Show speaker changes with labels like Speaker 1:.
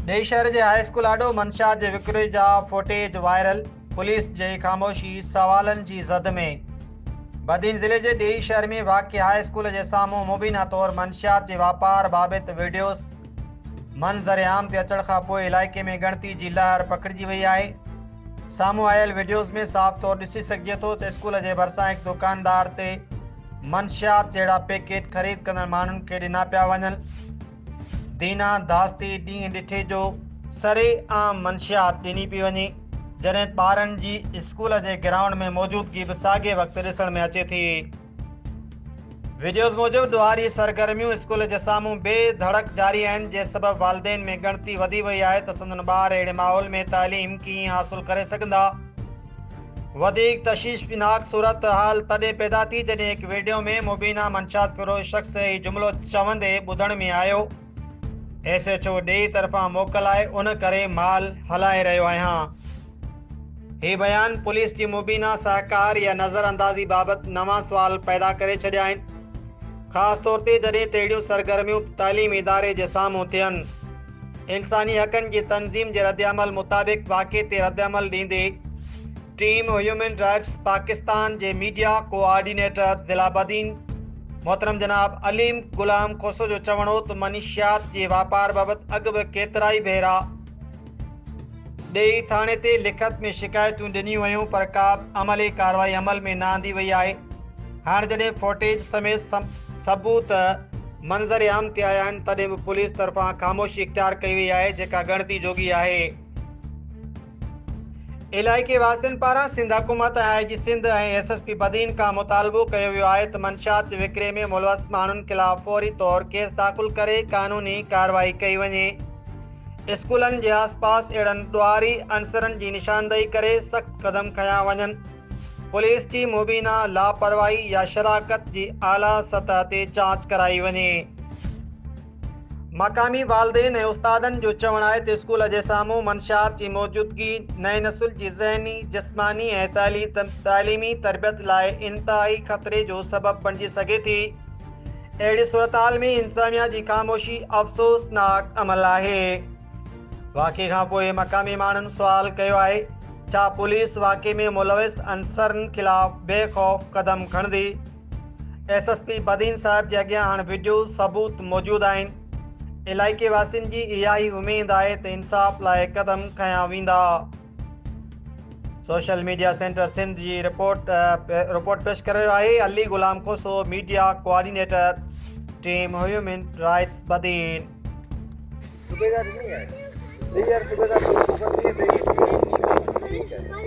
Speaker 1: ॾेई शहर जे high school आॾो मंशियात जे विकिरे जा फुटेज वायरल। पुलिस जी ख़ामोशी सवालनि जी ज़द में। बदीन ज़िले जे ॾेई शहर में वाक़िए हाई स्कूल जे साम्हूं मुबीना तौर मंशियात जे वापार बाबति वीडियोस मंज़र आम ते अचण खां पोइ इलाइक़े में ॻणती जी लहर पकड़िजी वई आहे। साम्हूं आयल वीडियोस में साफ़ तौर ॾिसी सघिजे थो त स्कूल जे भरिसां हिकु दुकानदार ते मंशियात जहिड़ा पैकेट ख़रीद कंदड़ माण्हुनि खे ॾिना पिया वञनि। दीना दास्ती ॾींहुं ॾिठे जो सरे आम मंशियात ॾिनी पई वञे, जॾहिं ॿारनि जी स्कूल जे ग्राउंड में मौजूदगी बि साॻे वक़्तु ॾिसण में अचे थी। वीडियोज़ मूजिबि ॾुआरी सरगर्मियूं स्कूल जे साम्हूं बेधड़क जारी आहिनि, जे सबबि वालिदेन में ॻणती वधी वई आहे त संदन ॿार अहिड़े माहौल में तालीम कीअं हासिलु करे सघंदा। वधीक तशवीशनाक सूरत हाल तॾहिं पैदा थी जॾहिं हिकु वीडियो में मुबीना मंशियात फ़िरोज़ शख़्स ही जुमिलो चवंदे ॿुधण में आयो, SHO ॾेई तरफ़ां मोकल आहे, उन करे माल हलाए रहियो आहियां। हीउ बयान पुलिस जी मुबीना सहकार या नज़रअंदाज़ी बाबति नवां सुवाल पैदा करे छॾिया आहिनि, ख़ासि तौर ते जॾहिं तहिड़ियूं सरगर्मियूं तालीमी इदारे जे साम्हूं थियनि। इंसानी हक़नि जी तंज़ीम जे रद्दअमल मुताबिक़ वाक़िए ते रद्दअमल ॾींदे टीम ह्यूमन राइट्स पाकिस्तान जे मीडिया कोआर्डिनेटर ज़िला बदीन मोहतरम जनाब अलीम गुलाम खोसो जो चवणो त मंशियात जे वापार बाबति अॻु बि केतिरा ई भेरा ॾेई थाणे ते लिखत में शिकायतूं ॾिनियूं वयूं, पर का अमली कार्रवाई अमल में न आंदी वई आहे। हाणे जॾहिं फुटेज समेत सबूत मंज़र आम ते आया आहिनि, तॾहिं बि पुलिस तरफ़ां ख़ामोशी इख्तियार कई वई आहे, जेका ॻणती जोगी आहे। इलाइक़े वासियुनि पारां सिंध हुकूमत ऐं IG सिंध ऐं SSP बदीन खां मुतालबो कयो वियो आहे त मंशियात जे विकिरे में मुलवस माण्हुनि ख़िलाफ़ फौरी तौर केस दाख़िल करे क़ानूनी कार्रवाई कई वञे। स्कूलनि जे आसपास अहिड़नि ॾुआरी अंसरनि जी निशानदेही करे सख़्त क़दम खंया वञनि। पुलिस जी मुबीना लापरवाही या शराकत जी आला सतह ते जांच कराई वञे। मक़ामी वालिदेन ऐं उस्तादनि जो चवणु आहे त स्कूल जे साम्हूं मंशियात जी मौजूदगी नई नस्ल जी ज़हनी, जिस्मानी ऐं तालीमी तरबियत लाइ इंतहाई ख़तरे जो सबबु बणिजी सघे थी। अहिड़ी सूरतहाल में इंतिज़ामिया जी ख़ामोशी अफ़सोसनाक अमल आहे। वाक़िए खां पोइ मक़ामी माण्हुनि सुवाल कयो आहे, छा पुलिस वाक़िए में मुलविस अंसरनि ख़िलाफ़ बेख़ौफ़ क़दम खणंदी? SSP बदीन साहिब जे अॻियां हाणे वीडियो सबूत मौजूदु आहिनि। इलाइक़े वासियुनि जी इहा ई उमेद आहे त इंसाफ़ लाइ क़दम खंया वेंदा। सोशल मीडिया सेंटर सिंध जी रिपोर्ट पेश करे रहियो आहे Ali Ghulam Khoso, media coordinator, team human rights Badin.
Speaker 2: सुबह का नहीं है, नहीं यार सुबह का ठीक है।